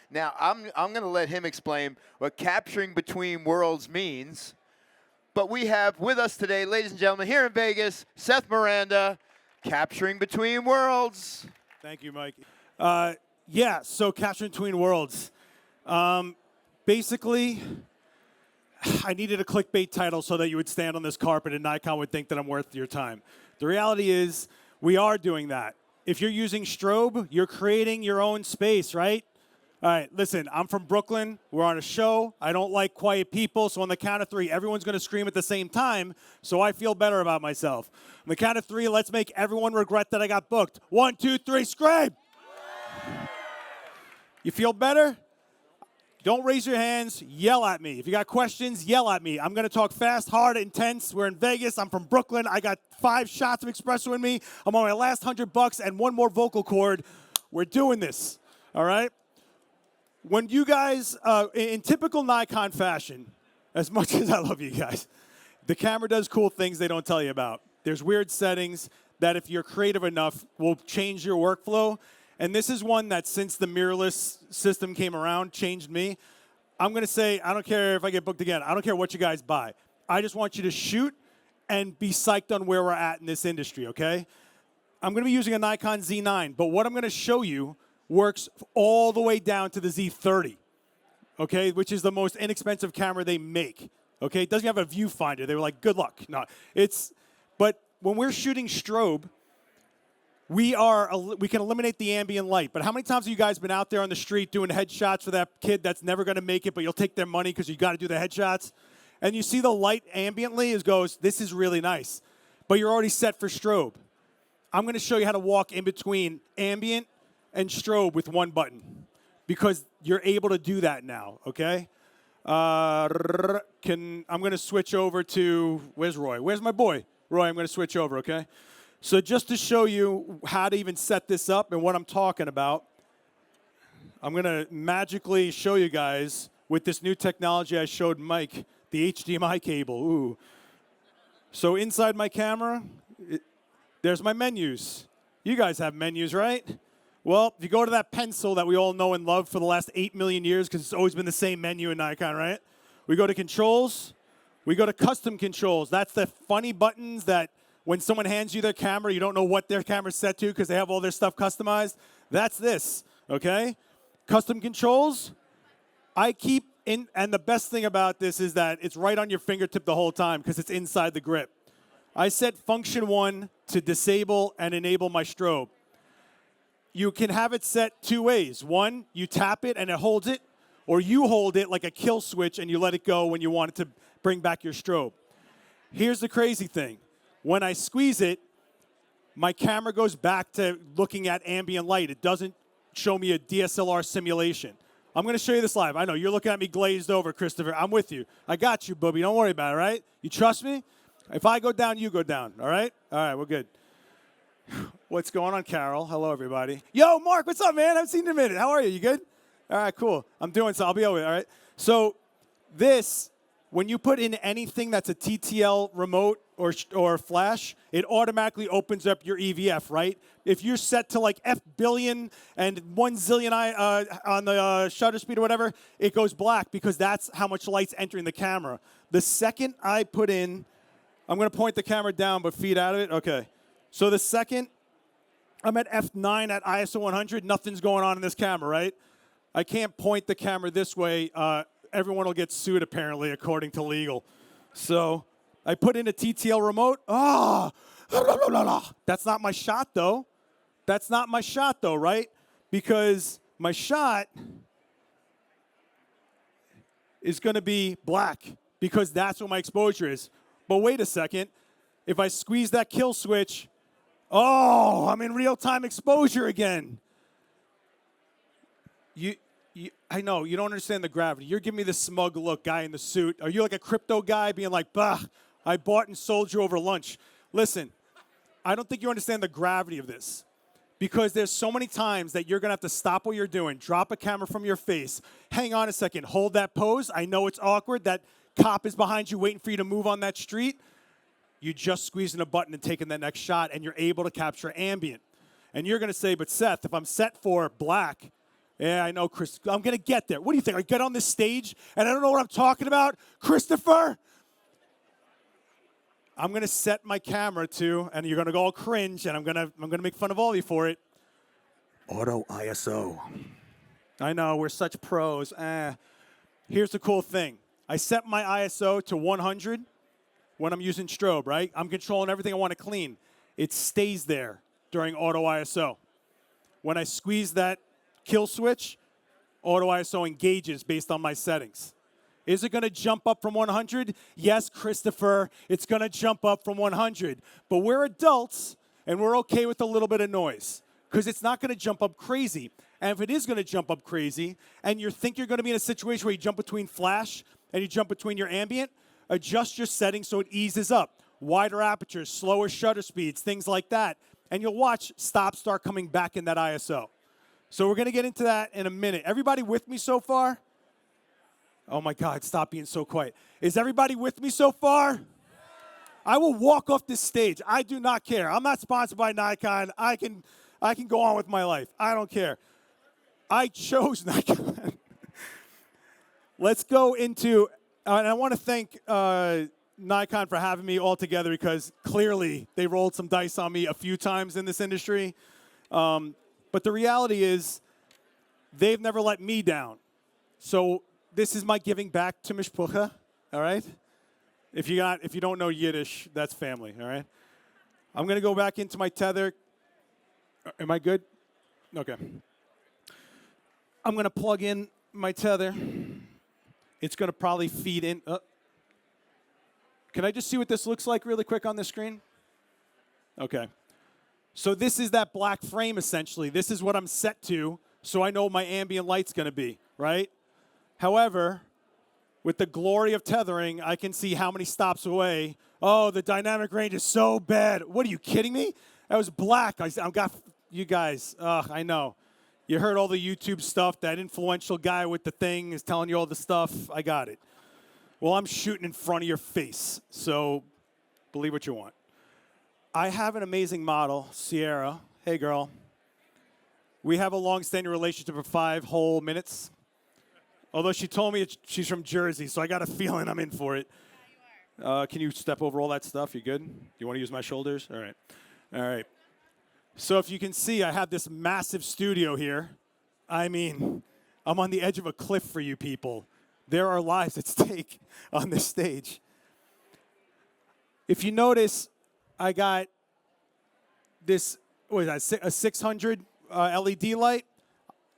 Now, I'm going to let him explain what capturing between worlds means. But we have with us today, ladies and gentlemen, here in Vegas, Seth Miranda, capturing between worlds. Thank you, Mike. Yeah, so capturing between worlds. Basically, I needed a clickbait title so that you would stand on this carpet and Nikon would think that I'm worth your time. The reality is, we are doing that. If you're using strobe, you're creating your own space, right? All right, listen, I'm from Brooklyn. We're on a show. I don't like quiet people, so on the count of three, everyone's going to scream at the same time, so I feel better about myself. On the count of three, let's make everyone regret that I got booked. 1, 2, 3, scream! You feel better? Don't raise your hands. Yell at me. If you got questions, yell at me. I'm going to talk fast, hard, intense. We're in Vegas. I'm from Brooklyn. I got 5 shots of espresso in me. I'm on my last $100 and 1 more vocal cord. We're doing this, all right? When you guys, in typical Nikon fashion, as much as I love you guys, the camera does cool things they don't tell you about. There's weird settings that if you're creative enough will change your workflow. And this is one that since the mirrorless system came around, changed me. I'm going to say, I don't care if I get booked again. I don't care what you guys buy. I just want you to shoot and be psyched on where we're at in this industry, okay? I'm going to be using a Nikon Z9, but what I'm going to show you works all the way down to the Z30, okay, which is the most inexpensive camera they make, okay? It doesn't have a viewfinder. They were like, good luck. No, but when we're shooting strobe, we can eliminate the ambient light. But how many times have you guys been out there on the street doing headshots for that kid that's never going to make it, but you'll take their money because you got to do the headshots? And you see the light ambiently goes, this is really nice. But you're already set for strobe. I'm going to show you how to walk in between ambient and strobe with one button because you're able to do that now, okay? I'm going to switch over to, where's Roy? Where's my boy? Roy, I'm going to switch over, okay? So just to show you how to even set this up and what I'm talking about, I'm going to magically show you guys with this new technology I showed Mike, the HDMI cable. Ooh. So inside my camera, there's my menus. You guys have menus, right? Well, if you go to that pencil that we all know and love for the last 8 million years because it's always been the same menu in Nikon, right? We go to controls. We go to custom controls. That's the funny buttons that when someone hands you their camera, you don't know what their camera's set to because they have all their stuff customized. That's this, okay? Custom controls, I keep in, and the best thing about this is that it's right on your fingertip the whole time because it's inside the grip. I set function 1 to disable and enable my strobe. You can have it set 2 ways. One, you tap it and it holds it, or you hold it like a kill switch and you let it go when you want it to bring back your strobe. Here's the crazy thing. When I squeeze it, my camera goes back to looking at ambient light. It doesn't show me a DSLR simulation. I'm going to show you this live. I know, you're looking at me glazed over, Christopher. I'm with you. I got you, booby. Don't worry about it, right? You trust me? If I go down, you go down, all right? All right, we're good. What's going on, Carol? Hello, everybody. Yo, Mark, what's up, man? I haven't seen you in a minute. How are you? You good? All right, cool. I'm doing so. I'll be over, all right? So this, when you put in anything that's a TTL remote or flash, it automatically opens up your EVF, right? If you're set to like F billion and 1 zillion on the shutter speed or whatever, it goes black because that's how much light's entering the camera. The second I put in, I'm going to point the camera down but feed out of it. Okay. So the second I'm at F9 at ISO 100, nothing's going on in this camera, right? I can't point the camera this way. Everyone will get sued, apparently, according to legal. So I put in a TTL remote. That's not my shot, though. That's not my shot, though, right? Because my shot is going to be black because that's what my exposure is. But wait a second. If I squeeze that kill switch, I'm in real-time exposure again. I know, you don't understand the gravity. You're giving me this smug look, guy in the suit. Are you like a crypto guy being like, bah, I bought and sold you over lunch? Listen, I don't think you understand the gravity of this because there's so many times that you're going to have to stop what you're doing, drop a camera from your face, hang on a second, hold that pose. I know it's awkward. That cop is behind you waiting for you to move on that street. You just squeezing a button and taking that next shot, and you're able to capture ambient. And you're going to say, but Seth, if I'm set for black, Yeah, I know, Chris. I'm going to get there. What do you think? I get on this stage and I don't know what I'm talking about? Christopher? I'm going to set my camera to, and you're going to go all cringe, and I'm going to make fun of all of you for it. Auto ISO. I know, we're such pros. Here's the cool thing. I set my ISO to 100 when I'm using strobe, right? I'm controlling everything I want to clean. It stays there during auto ISO. When I squeeze that kill switch, auto ISO engages based on my settings. Is it going to jump up from 100? Yes, Christopher, it's going to jump up from 100. But we're adults, and we're okay with a little bit of noise because it's not going to jump up crazy. And if it is going to jump up crazy, and you think you're going to be in a situation where you jump between flash and you jump between your ambient, adjust your settings so it eases up. Wider apertures, slower shutter speeds, things like that. And you'll watch stops start coming back in that ISO. So we're going to get into that in a minute. Everybody with me so far? Oh my God, stop being so quiet. Is everybody with me so far? I will walk off this stage. I do not care. I'm not sponsored by Nikon. I can go on with my life. I don't care. I chose Nikon. Let's go into, and I want to thank Nikon for having me all together because clearly they rolled some dice on me a few times in this industry. But the reality is they've never let me down. So this is my giving back to Mishpucha, all right? If you don't know Yiddish, that's family, all right? I'm going to go back into my tether. Am I good? Okay. I'm going to plug in my tether. It's going to probably feed in. Can I just see what this looks like really quick on the screen? Okay. So this is that black frame, essentially. This is what I'm set to, so I know what my ambient light's going to be, right? However, with the glory of tethering, I can see how many stops away. Oh, the dynamic range is so bad. What, are you kidding me? That was black. I've got you guys. I know. You heard all the YouTube stuff. That influential guy with the thing is telling you all the stuff. I got it. Well, I'm shooting in front of your face, so believe what you want. I have an amazing model, Sierra. Hey, girl. We have a long-standing relationship for 5 whole minutes. Although she told me she's from Jersey, so I got a feeling I'm in for it. Yeah, you are. Can you step over all that stuff? You good? You want to use my shoulders? All right. All right. So if you can see, I have this massive studio here. I mean, I'm on the edge of a cliff for you people. There are lives at stake on this stage. If you notice, I got this, what is that, a 600 LED light.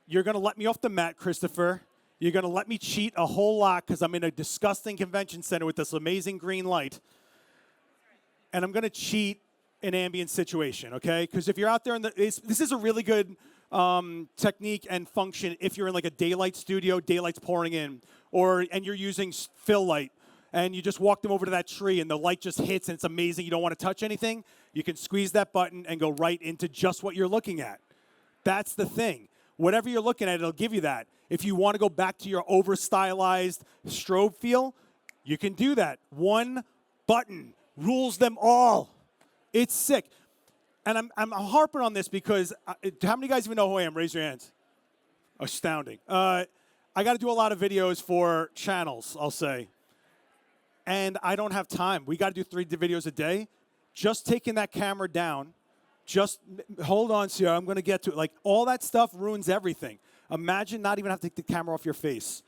You're going to let me off the mat, Christopher. You're going to let me cheat a whole lot because I'm in a disgusting convention center with this amazing green light. And I'm going to cheat an ambient situation, okay? Because if you're out there, this is a really good technique and function if you're in like a daylight studio, daylight's pouring in, and you're using fill light, and you just walk them over to that tree and the light just hits and it's amazing, you don't want to touch anything, you can squeeze that button and go right into just what you're looking at. That's the thing. Whatever you're looking at, it'll give you that. If you want to go back to your over-stylized strobe feel, you can do that. One button rules them all. It's sick. And I'm harping on this because, how many guys even know who I am? Raise your hands. Astounding. I got to do a lot of videos for channels, I'll say. And I don't have time. We got to do 3 videos a day. Just taking that camera down, just hold on, Sierra, I'm going to get to it. Like, all that stuff ruins everything. Imagine not even have to take the camera off your face.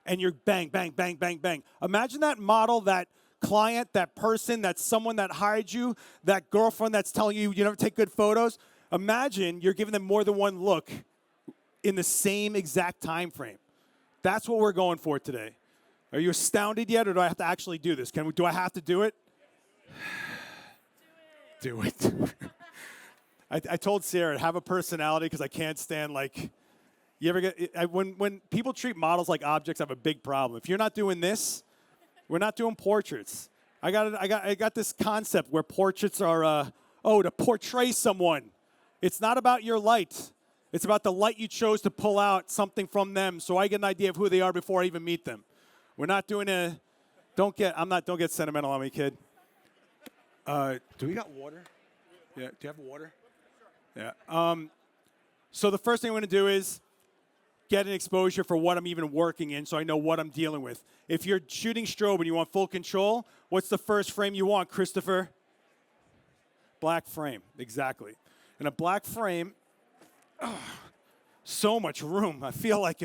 And you're bang, bang, bang, bang, bang. Imagine that model, that client, that person, that someone that hired you, that girlfriend that's telling you never take good photos. Imagine you're giving them more than one look in the same exact time frame. That's what we're going for today. Are you astounded yet, or do I have to actually do this? Do I have to do it? Do it. I told Sarah, have a personality because I can't stand, like, you ever get, when people treat models like objects, I have a big problem. If you're not doing this, we're not doing portraits. I got this concept where portraits are, to portray someone. It's not about your light. It's about the light you chose to pull out something from them so I get an idea of who they are before I even meet them. We're not doing don't get sentimental on me, kid. Do we got water? Yeah, do you have water? Yeah. So the first thing I'm going to do is get an exposure for what I'm even working in so I know what I'm dealing with. If you're shooting strobe and you want full control, what's the first frame you want, Christopher? Black frame, exactly. In a black frame, so much room. I feel like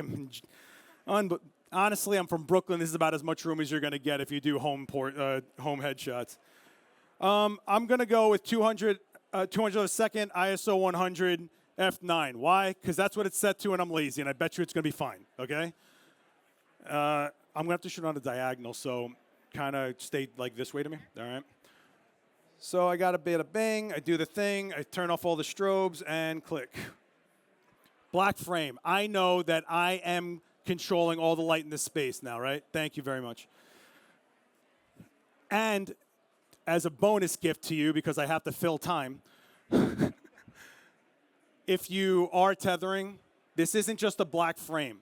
honestly, I'm from Brooklyn. This is about as much room as you're going to get if you do home headshots. I'm going to go with 200 of a second, ISO 100, f9. Why? Because that's what it's set to, and I'm lazy, and I bet you it's going to be fine, okay? I'm going to have to shoot on a diagonal, so kind of stay like this way to me, all right? So I got a bit of bang, I do the thing, I turn off all the strobes, and click. Black frame. I know that I am controlling all the light in this space now, right? Thank you very much. And as a bonus gift to you, because I have to fill time, if you are tethering, this isn't just a black frame.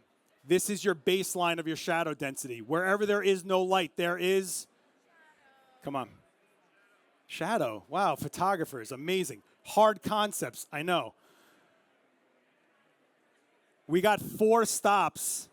This is your baseline of your shadow density. Wherever there is no light, there is, come on. Shadow. Wow, photographers, amazing. Hard concepts, I know. We got 4 stops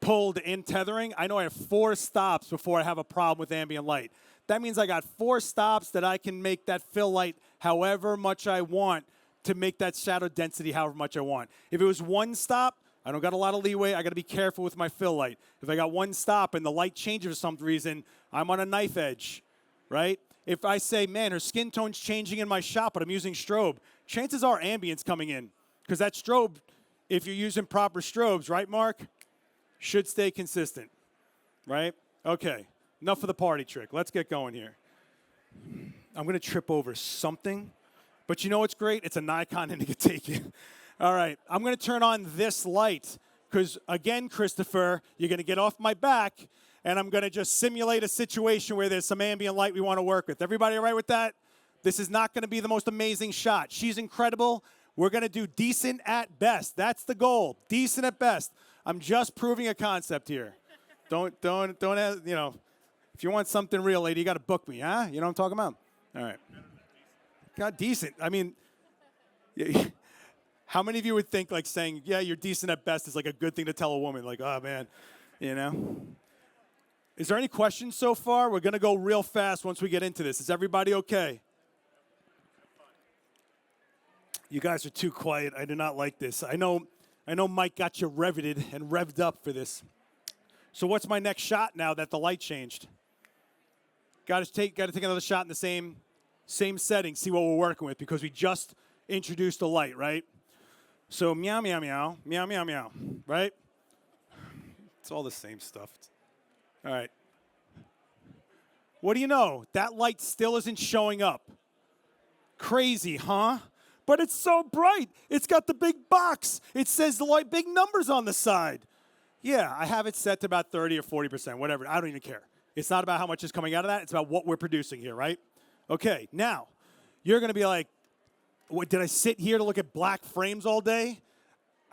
pulled in tethering. I know I have 4 stops before I have a problem with ambient light. That means I got 4 stops that I can make that fill light however much I want to make that shadow density however much I want. If it was 1 stop, I don't got a lot of leeway. I got to be careful with my fill light. If I got 1 stop and the light changes for some reason, I'm on a knife edge, right? If I say, man, her skin tone's changing in my shot, but I'm using strobe, chances are ambient's coming in. Because that strobe, if you're using proper strobes, right, Mark, should stay consistent, right? Okay, enough of the party trick. Let's get going here. I'm going to trip over something, but you know what's great? It's a Nikon and it can take it. All right, I'm going to turn on this light because, again, Christopher, you're going to get off my back, and I'm going to just simulate a situation where there's some ambient light we want to work with. Everybody all right with that? This is not going to be the most amazing shot. She's incredible. We're going to do decent at best. That's the goal, decent at best. I'm just proving a concept here. Don't, you know, if you want something real, lady, you got to book me, huh? You know what I'm talking about? All right. Got decent. I mean, how many of you would think like saying, yeah, you're decent at best is like a good thing to tell a woman? Like, oh, man, you know? Is there any questions so far? We're going to go real fast once we get into this. Is everybody okay? You guys are too quiet. I do not like this. I know Mike got you riveted and revved up for this. So what's my next shot now that the light changed? Got to take another shot in the same setting, see what we're working with, because we just introduced the light, right? So meow, meow, meow, meow, meow, meow, right? It's all the same stuff. All right. What do you know? That light still isn't showing up. Crazy, huh? But it's so bright. It's got the big box. It says the light, big numbers on the side. Yeah, I have it set to about 30 or 40%, whatever. I don't even care. It's not about how much is coming out of that. It's about what we're producing here, right? Okay, now, you're going to be like, what, did I sit here to look at black frames all day?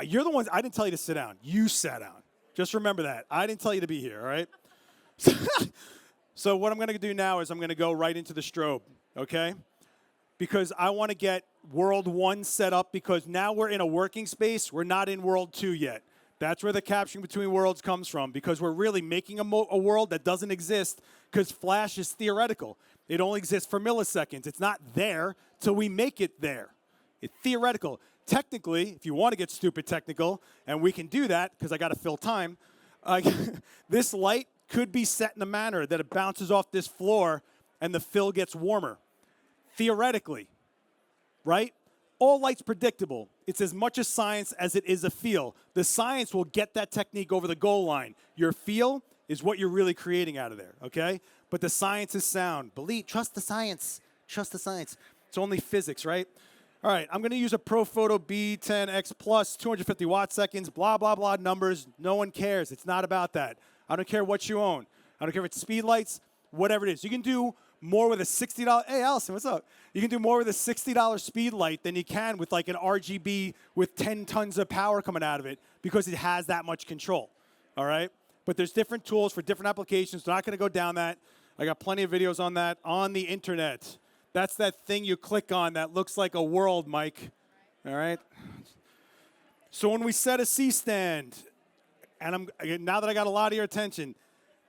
You're the ones, I didn't tell you to sit down. You sat down. Just remember that. I didn't tell you to be here, all right? So what I'm going to do now is I'm going to go right into the strobe, okay? Because I want to get world 1 set up, because now we're in a working space. We're not in world 2 yet. That's where the capturing between worlds comes from, because we're really making a world that doesn't exist, because Flash is theoretical. It only exists for milliseconds. It's not there till we make it there. It's theoretical. Technically, if you want to get stupid technical, and we can do that because I got to fill time, this light could be set in a manner that it bounces off this floor and the fill gets warmer. Theoretically, right? All light's predictable. It's as much a science as it is a feel. The science will get that technique over the goal line. Your feel is what you're really creating out of there, okay? But the science is sound. Trust the science. Trust the science. It's only physics, right? All right, I'm going to use a ProPhoto B10X Plus, 250 watt seconds, blah, blah, blah, numbers. No one cares. It's not about that. I don't care what you own. I don't care if it's speed lights, whatever it is. You can do more with a $60, hey, Allison, what's up? You can do more with a $60 speed light than you can with like an RGB with 10 tons of power coming out of it, because it has that much control, all right? But there's different tools for different applications. We're not going to go down that. I got plenty of videos on that on the internet. That's that thing you click on that looks like a world, Mike, all right? So when we set a C-stand, and now that I got a lot of your attention,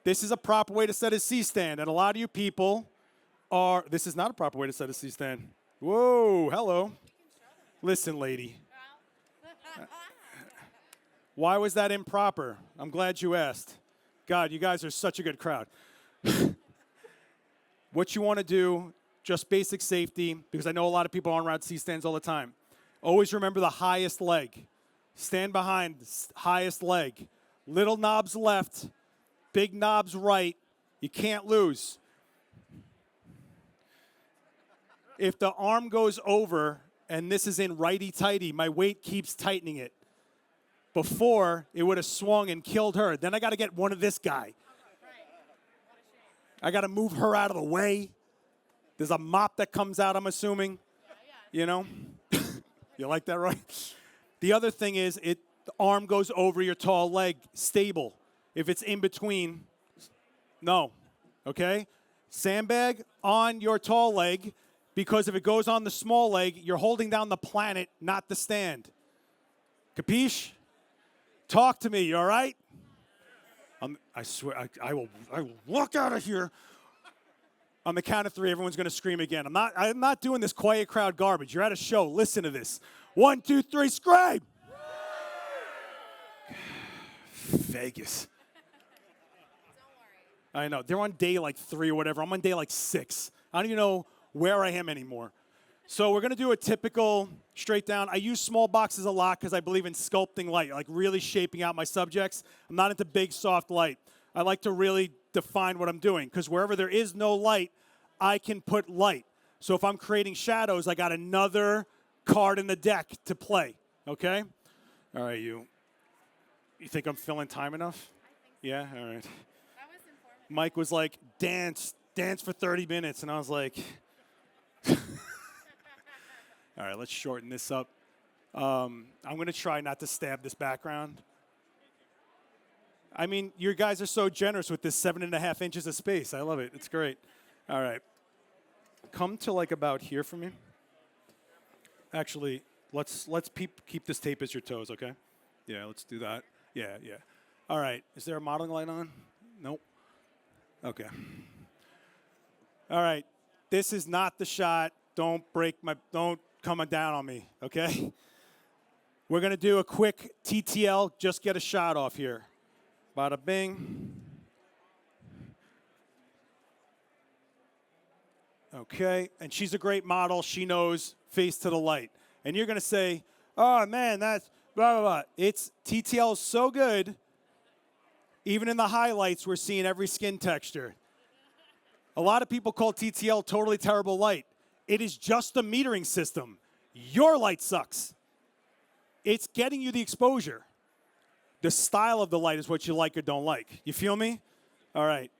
this is a proper way to set a C-stand, and a lot of you people this is not a proper way to set a C-stand. Whoa, hello. Listen, lady. Why was that improper? I'm glad you asked. God, you guys are such a good crowd. What you want to do, just basic safety, because I know a lot of people aren't around C-stands all the time. Always remember the highest leg. Stand behind the highest leg. Little knobs left, big knobs right. You can't lose. If the arm goes over, and this is in righty-tighty, my weight keeps tightening it. Before, it would have swung and killed her. Then I got to get one of this guy. I got to move her out of the way. There's a mop that comes out, I'm assuming. You know? You like that, right? The other thing is, the arm goes over your tall leg, stable. If it's in between, no. Okay? Sandbag on your tall leg, because if it goes on the small leg, you're holding down the planet, not the stand. Capiche? Talk to me, you all right? I swear, I will walk out of here. On the count of 3, everyone's going to scream again. I'm not doing this quiet crowd garbage. You're at a show. Listen to this. 1, 2, 3, scream! Vegas. Don't worry. I know. They're on day like 3 or whatever. I'm on day like 6. I don't even know where I am anymore. So we're going to do a typical straight down. I use small boxes a lot because I believe in sculpting light, like really shaping out my subjects. I'm not into big, soft light. I like to really define what I'm doing, because wherever there is no light, I can put light. So if I'm creating shadows, I got another card in the deck to play, okay? All right, you think I'm filling time enough? Yeah, all right. That was informative. Mike was like, dance for 30 minutes, and I was like, all right, let's shorten this up. I'm going to try not to stab this background. I mean, you guys are so generous with this 7.5 inches of space. I love it. It's great. All right. Come to like about here for me. Actually, let's keep this tape as your toes, okay? Yeah, let's do that. Yeah. All right. Is there a modeling light on? Nope. Okay. All right. This is not the shot. Don't come down on me, okay? We're going to do a quick TTL, just get a shot off here. Bada bing. Okay, and she's a great model. She knows face to the light. And you're going to say, oh, man, that's blah, blah, blah. It's TTL is so good, even in the highlights, we're seeing every skin texture. A lot of people call TTL totally terrible light. It is just a metering system. Your light sucks. It's getting you the exposure. The style of the light is what you like or don't like. You feel me? All right.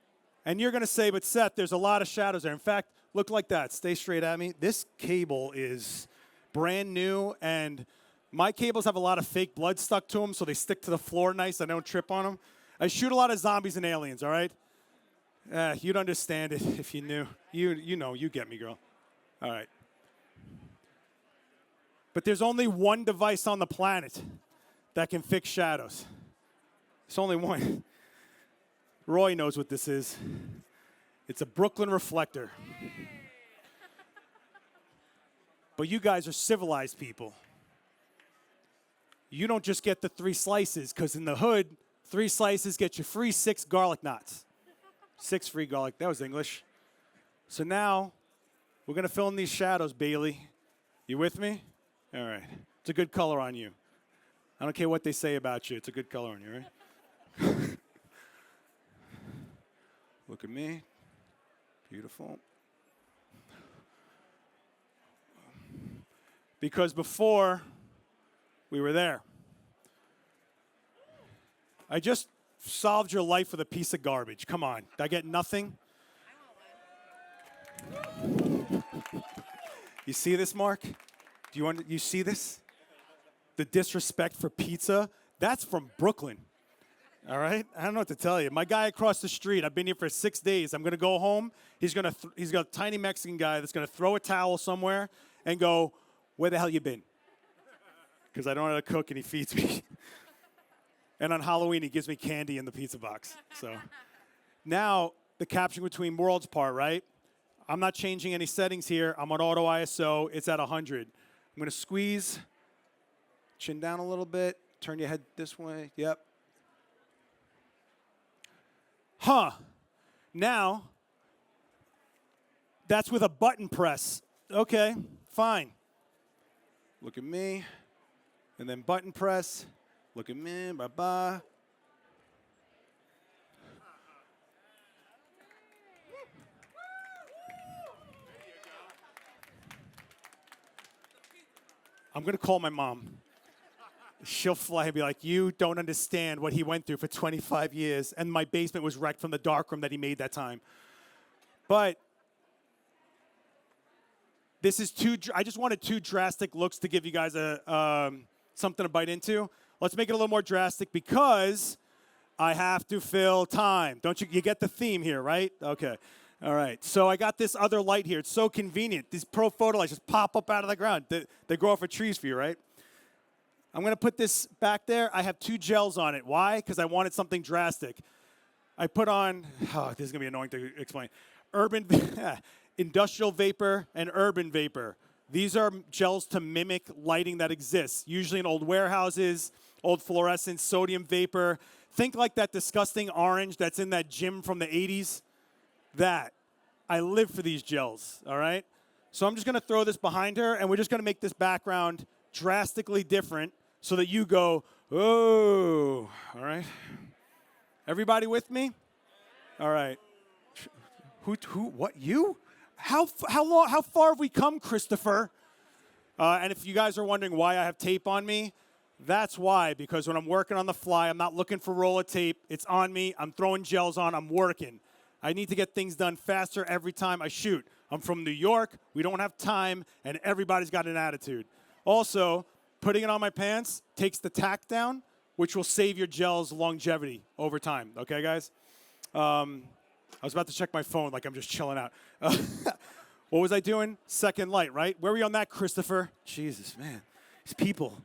And you're going to say, but Seth, there's a lot of shadows there. In fact, look like that. Stay straight at me. This cable is brand new, and my cables have a lot of fake blood stuck to them, so they stick to the floor nice. I don't trip on them. I shoot a lot of zombies and aliens, all right? You'd understand it if you knew. You know, you get me, girl. All right. But there's only one device on the planet that can fix shadows. There's only one. Roy knows what this is. It's a Brooklyn reflector. But you guys are civilized people. You don't just get the 3 slices, because in the hood, 3 slices get you free 6 garlic knots. 6 free garlic, that was English. So now, we're going to fill in these shadows, Bailey. You with me? All right. It's a good color on you. I don't care what they say about you. It's a good color on you, right? Look at me. Beautiful. Because before, we were there. I just solved your life with a piece of garbage. Come on. Did I get nothing? You see this, Mark? You see this? The disrespect for pizza? That's from Brooklyn. All right? I don't know what to tell you. My guy across the street, I've been here for 6 days. I'm going to go home. He's got a tiny Mexican guy that's going to throw a towel somewhere and go, where the hell you been? Because I don't know how to cook and he feeds me. And on Halloween, he gives me candy in the pizza box. So now the capturing between worlds part, right? I'm not changing any settings here. I'm on auto ISO. It's at 100. I'm going to squeeze, chin down a little bit, turn your head this way. Yep. Huh. Now, that's with a button press. Okay, fine. Look at me. And then button press. Look at me. Bye-bye. I'm going to call my mom. She'll fly and be like, you don't understand what he went through for 25 years, and my basement was wrecked from the darkroom that he made that time. But this is I just wanted 2 drastic looks to give you guys something to bite into. Let's make it a little more drastic because I have to fill time. Don't you get the theme here, right? Okay. All right, so I got this other light here. It's so convenient. These pro photo lights just pop up out of the ground. They grow off of trees for you, right? I'm going to put this back there. I have 2 gels on it. Why? Because I wanted something drastic. I put on, this is going to be annoying to explain, industrial vapor and urban vapor. These are gels to mimic lighting that exists, usually in old warehouses, old fluorescent, sodium vapor. Think like that disgusting orange that's in that gym from the 80s. That. I live for these gels, all right? So I'm just going to throw this behind her, and we're just going to make this background drastically different so that you go, oh, all right? Everybody with me? All right. What, you? How far have we come, Christopher? And if you guys are wondering why I have tape on me, that's why, because when I'm working on the fly, I'm not looking for roll of tape. It's on me. I'm throwing gels on. I'm working. I need to get things done faster every time I shoot. I'm from New York. We don't have time, and everybody's got an attitude. Also, putting it on my pants takes the tack down, which will save your gel's longevity over time. Okay, guys? I was about to check my phone like I'm just chilling out. What was I doing? Second light, right? Where were you on that, Christopher? Jesus, man. These people.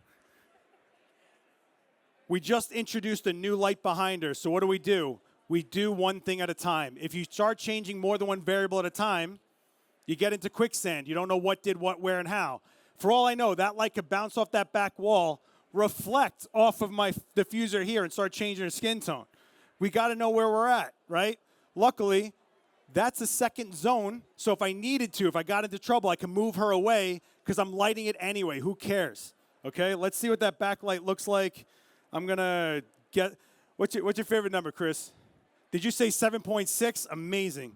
We just introduced a new light behind her, so what do? We do one thing at a time. If you start changing more than one variable at a time, you get into quicksand. You don't know what did what, where, and how. For all I know, that light could bounce off that back wall, reflect off of my diffuser here, and start changing the skin tone. We got to know where we're at, right? Luckily, that's a second zone, so if I needed to, if I got into trouble, I can move her away because I'm lighting it anyway. Who cares? Okay, let's see what that backlight looks like. I'm going to get, what's your favorite number, Chris? Did you say 7.6? Amazing.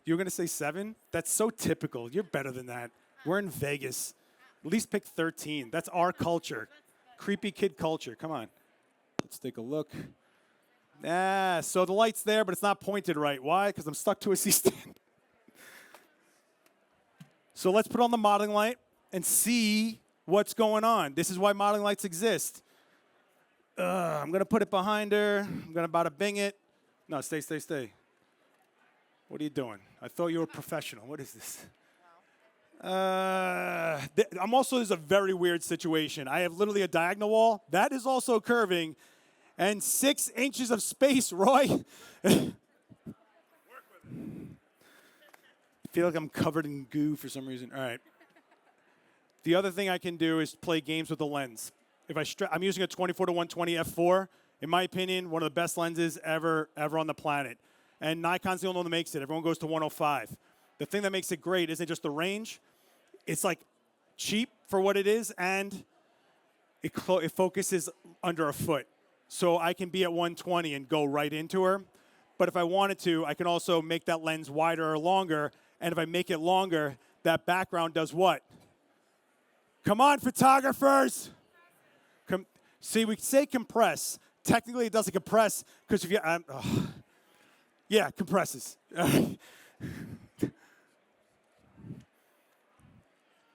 You were going to say 7? That's so typical. You're better than that. We're in Vegas. At least pick 13. That's our culture. Creepy kid culture. Come on. Let's take a look. So the light's there, but it's not pointed right. Why? Because I'm stuck to a C-stand. So let's put on the modeling light and see what's going on. This is why modeling lights exist. I'm going to put it behind her. I'm going to bada bing it. No, stay. What are you doing? I thought you were a professional. What is this? There's a very weird situation. I have literally a diagonal wall. That is also curving. And 6 inches of space, Roy. I feel like I'm covered in goo for some reason. All right. The other thing I can do is play games with the lens. If I'm using a 24-to-120 f4. In my opinion, one of the best lenses ever on the planet. And Nikon's the only one that makes it. Everyone goes to 105. The thing that makes it great isn't just the range. It's like cheap for what it is, and it focuses under a foot. So I can be at 120 and go right into her. But if I wanted to, I can also make that lens wider or longer. And if I make it longer, that background does what? Come on, photographers. See, we say compress. Technically, it doesn't compress because if you, yeah, compresses.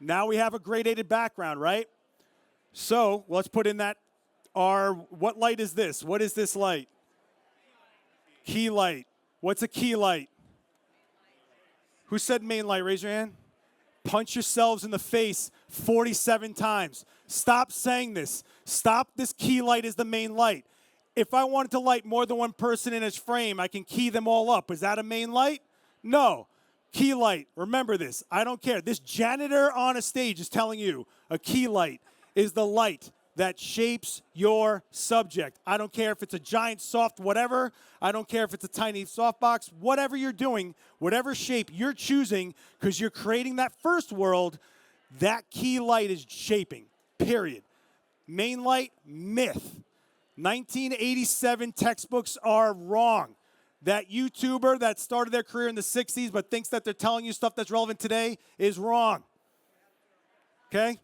Now we have a gradated background, right? So let's put in that. What light is this? What is this light? Key light. What's a key light? Who said main light? Raise your hand. Punch yourselves in the face 47 times. Stop saying this. Stop this key light is the main light. If I wanted to light more than one person in its frame, I can key them all up. Is that a main light? No. Key light. Remember this. I don't care. This janitor on a stage is telling you a key light is the light that shapes your subject. I don't care if it's a giant soft whatever. I don't care if it's a tiny softbox. Whatever you're doing, whatever shape you're choosing, because you're creating that first world, that key light is shaping, period. Main light, myth. 1987 textbooks are wrong. That YouTuber that started their career in the 60s but thinks that they're telling you stuff that's relevant today is wrong. Okay?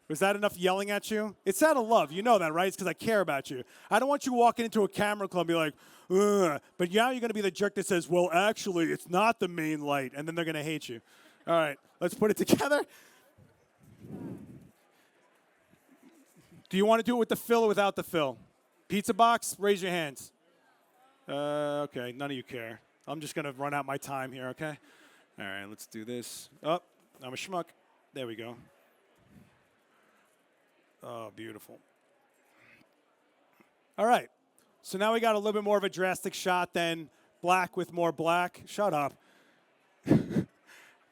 Was that enough yelling at you? It's out of love. You know that, right? It's because I care about you. I don't want you walking into a camera club and be like, ugh. But now you're going to be the jerk that says, well, actually, it's not the main light. And then they're going to hate you. All right, let's put it together. Do you want to do it with the fill or without the fill? Pizza box, raise your hands. Okay, none of you care. I'm just going to run out my time here, okay? All right, let's do this. Oh, I'm a schmuck. There we go. Oh, beautiful. All right. So now we got a little bit more of a drastic shot than black with more black. Shut up.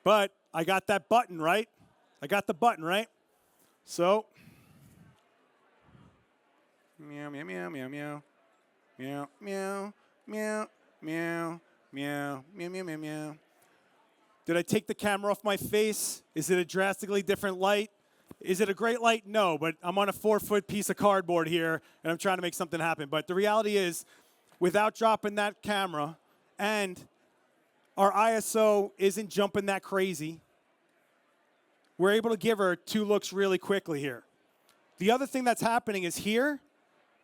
But I got that button, right? I got the button, right? So, meow, meow, meow, meow, meow. Meow, meow, meow, meow, meow, meow, meow, meow, meow. Did I take the camera off my face? Is it a drastically different light? Is it a great light? No, but I'm on a 4-foot piece of cardboard here, and I'm trying to make something happen. But the reality is, without dropping that camera, and our ISO isn't jumping that crazy, we're able to give her 2 looks really quickly here. The other thing that's happening is here,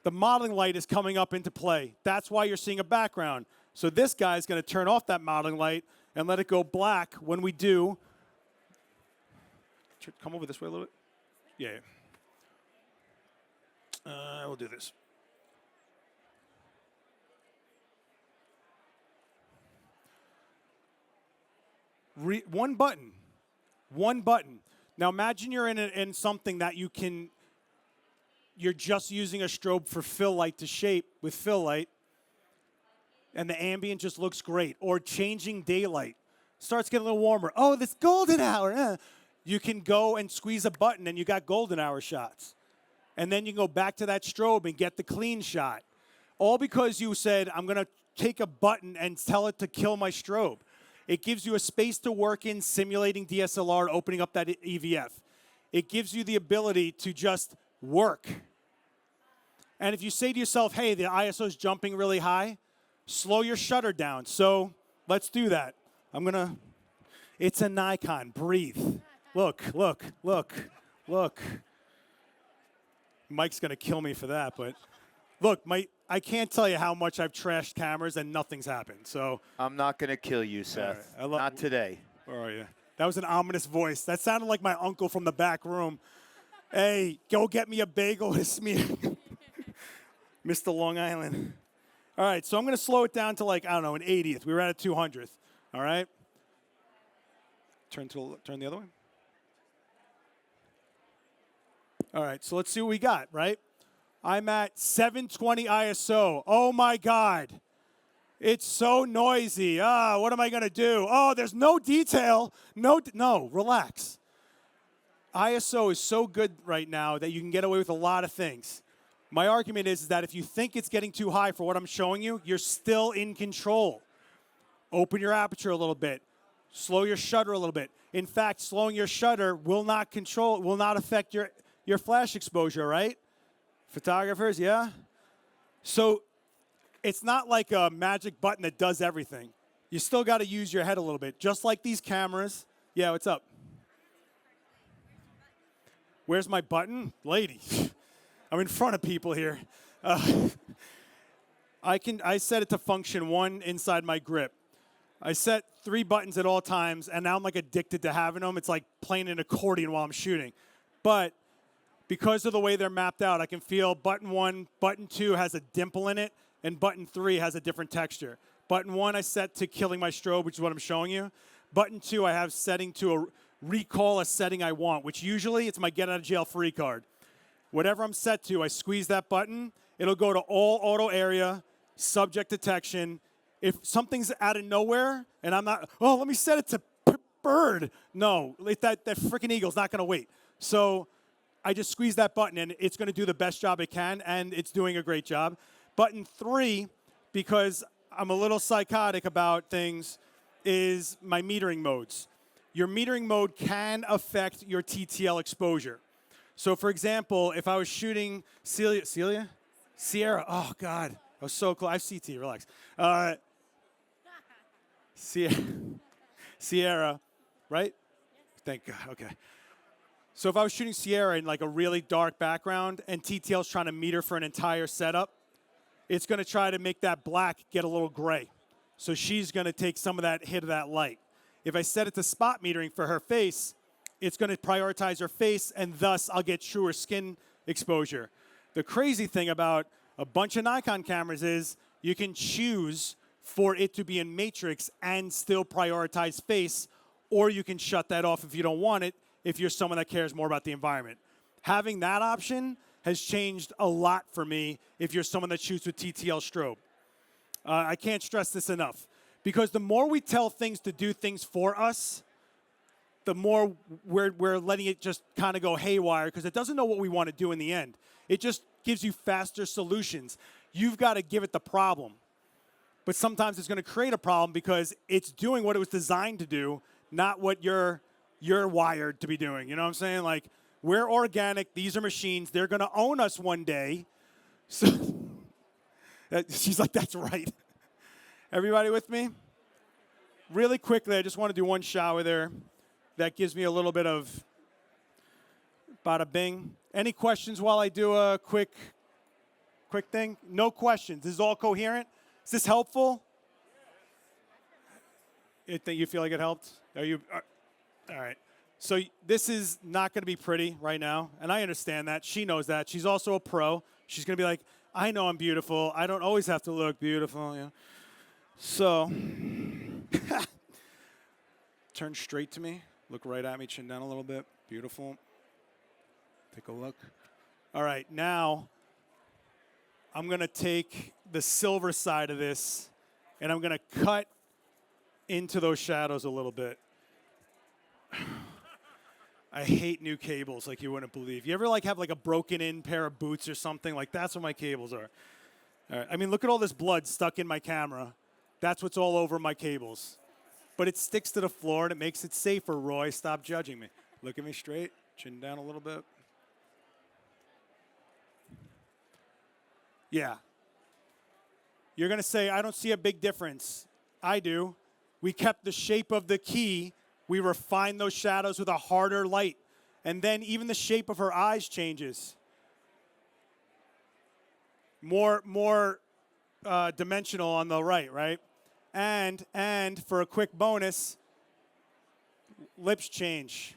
the modeling light is coming up into play. That's why you're seeing a background. So this guy's going to turn off that modeling light and let it go black when we do. Come over this way a little bit. Yeah. We'll do this. One button. One button. Now imagine you're in something that you're just using a strobe for fill light to shape with fill light, and the ambient just looks great. Or changing daylight. Starts getting a little warmer. Oh, this golden hour. You can go and squeeze a button and you got golden hour shots. And then you can go back to that strobe and get the clean shot. All because you said, I'm going to take a button and tell it to kill my strobe. It gives you a space to work in simulating DSLR, opening up that EVF. It gives you the ability to just work. And if you say to yourself, hey, the ISO is jumping really high, slow your shutter down. So let's do that. It's a Nikon. Breathe. Look, look, look, look. Mike's going to kill me for that, but look, I can't tell you how much I've trashed cameras and nothing's happened. So I'm not going to kill you, Seth. Right. Not today. Where are you? That was an ominous voice. That sounded like my uncle from the back room. Hey, go get me a bagel with smear. Mr. Long Island. All right, so I'm going to slow it down to like, I don't know, an 80th. We were at a 200th. All right? Turn the other way. All right, so let's see what we got, right? I'm at 720 ISO. Oh, my God. It's so noisy. What am I going to do? Oh, there's no detail. No, relax. ISO is so good right now that you can get away with a lot of things. My argument is that if you think it's getting too high for what I'm showing you, you're still in control. Open your aperture a little bit. Slow your shutter a little bit. In fact, slowing your shutter will not affect your flash exposure, right? Photographers, yeah? So it's not like a magic button that does everything. You still got to use your head a little bit, just like these cameras. Yeah, what's up? Where's my button? Lady, I'm in front of people here. I set it to function 1 inside my grip. I set 3 buttons at all times, and now I'm like addicted to having them. It's like playing an accordion while I'm shooting. But because of the way they're mapped out, I can feel button 1, button 2 has a dimple in it, and button 3 has a different texture. Button 1 I set to killing my strobe, which is what I'm showing you. Button 2 I have setting to a recall a setting I want, which usually it's my get out of jail free card. Whatever I'm set to, I squeeze that button. It'll go to all auto area, subject detection. If something's out of nowhere and I'm not, oh, let me set it to bird. No, that freaking eagle's not going to wait. So I just squeeze that button and it's going to do the best job it can, and it's doing a great job. Button 3, because I'm a little psychotic about things, is my metering modes. Your metering mode can affect your TTL exposure. So for example, if I was shooting Sierra, oh God, I was so close. I have CT, relax. Sierra, right? Thank God, okay. So if I was shooting Sierra in like a really dark background and TTL's trying to meter for an entire setup, it's gonna try to make that black get a little gray. So she's gonna take some of that hit of that light. If I set it to spot metering for her face, it's gonna prioritize her face, and thus I'll get truer skin exposure. The crazy thing about a bunch of Nikon cameras is you can choose for it to be in matrix and still prioritize face, or you can shut that off if you don't want it, if you're someone that cares more about the environment. Having that option has changed a lot for me if you're someone that shoots with TTL strobe. I can't stress this enough, because the more we tell things to do things for us, the more we're letting it just kind of go haywire, because it doesn't know what we want to do in the end. It just gives you faster solutions. You've got to give it the problem. But sometimes it's going to create a problem because it's doing what it was designed to do, not what you're wired to be doing. You know what I'm saying? Like, we're organic. These are machines. They're going to own us one day. So she's like, that's right. Everybody with me? Really quickly, I just want to do one shot with her. That gives me a little bit of bada bing. Any questions while I do a quick thing? No questions. This is all coherent? Is this helpful? You feel like it helped? All right. So this is not going to be pretty right now, and I understand that. She knows that. She's also a pro. She's going to be like, I know I'm beautiful. I don't always have to look beautiful. You know? So turn straight to me. Look right at me, chin down a little bit. Beautiful. Take a look. All right, now I'm going to take the silver side of this, and I'm going to cut into those shadows a little bit. I hate new cables like you wouldn't believe. You ever have a broken in pair of boots or something? Like, that's what my cables are. All right. I mean, look at all this blood stuck in my camera. That's what's all over my cables. But it sticks to the floor and it makes it safer, Roy. Stop judging me. Look at me straight. Chin down a little bit. Yeah. You're going to say, I don't see a big difference. I do. We kept the shape of the key. We refined those shadows with a harder light. And then even the shape of her eyes changes. More dimensional on the right? And for a quick bonus, lips change.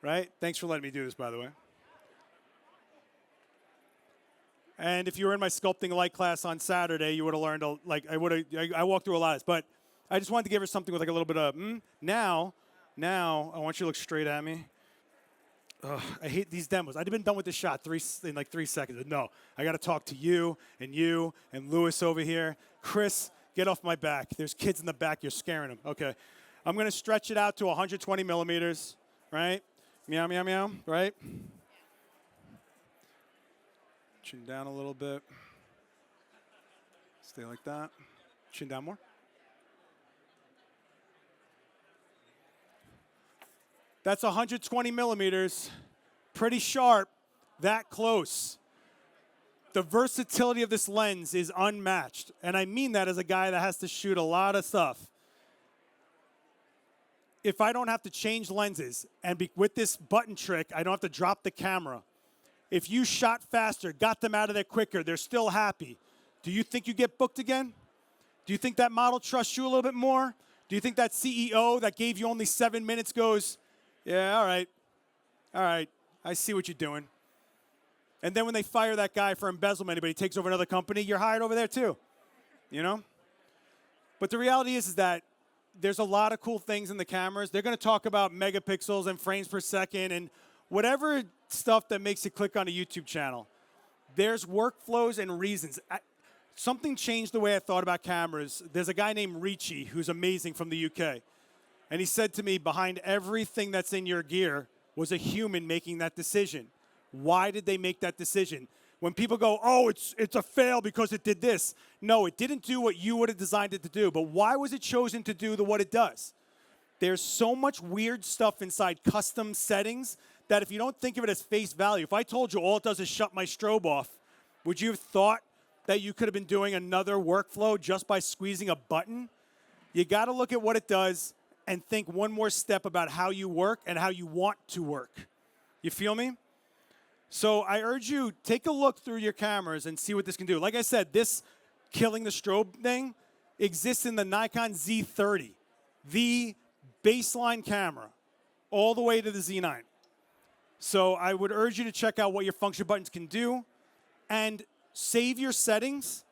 Right? Thanks for letting me do this, by the way. And if you were in my sculpting light class on Saturday, you would have learned, I walked through a lot of this, but I just wanted to give her something with a little bit of, Now, I want you to look straight at me. Ugh, I hate these demos. I'd have been done with this shot in 3 seconds. But no, I got to talk to you and Lewis over here. Chris, get off my back. There's kids in the back. You're scaring them. Okay. I'm going to stretch it out to 120 millimeters, right? Meow, meow, meow, right? Chin down a little bit. Stay like that. Chin down more. That's 120 millimeters. Pretty sharp. That close. The versatility of this lens is unmatched. And I mean that as a guy that has to shoot a lot of stuff. If I don't have to change lenses, and with this button trick, I don't have to drop the camera. If you shot faster, got them out of there quicker, they're still happy. Do you think you get booked again? Do you think that model trusts you a little bit more? Do you think that CEO that gave you only 7 minutes goes, yeah, all right, I see what you're doing. And then when they fire that guy for embezzlement, but he takes over another company, you're hired over there too, you know? But the reality is that there's a lot of cool things in the cameras. They're going to talk about megapixels and frames per second and whatever stuff that makes you click on a YouTube channel. There's workflows and reasons. Something changed the way I thought about cameras. There's a guy named Ricci who's amazing from the UK. And he said to me, behind everything that's in your gear was a human making that decision. Why did they make that decision? When people go, oh, it's a fail because it did this. No, it didn't do what you would have designed it to do. But why was it chosen to do what it does? There's so much weird stuff inside custom settings that if you don't think of it as face value, if I told you all it does is shut my strobe off, would you have thought that you could have been doing another workflow just by squeezing a button? You got to look at what it does and think one more step about how you work and how you want to work. You feel me? So I urge you, take a look through your cameras and see what this can do. Like I said, this killing the strobe thing exists in the Nikon Z30, the baseline camera, all the way to the Z9. So I would urge you to check out what your function buttons can do and save your settings,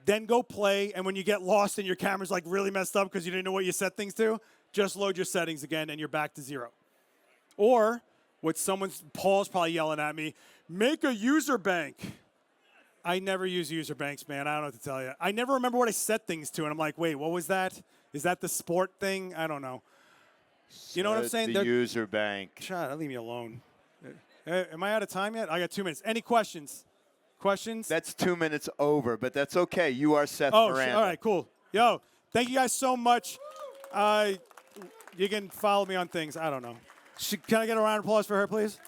then go play, and when you get lost and your camera's like really messed up because you didn't know what you set things to, just load your settings again and you're back to zero. Or what Paul's probably yelling at me, make a user bank. I never use user banks, man. I don't know what to tell you. I never remember what I set things to, and I'm like, wait, what was that? Is that the sport thing? I don't know. You know what I'm saying? The user bank. Shut up, leave me alone. Am I out of time yet? I got 2 minutes. Any questions? Questions? That's 2 minutes over, but that's okay. You are Seth Miranda. All right, cool. Yo, thank you guys so much. You can follow me on things. I don't know. Can I get a round of applause for her, please?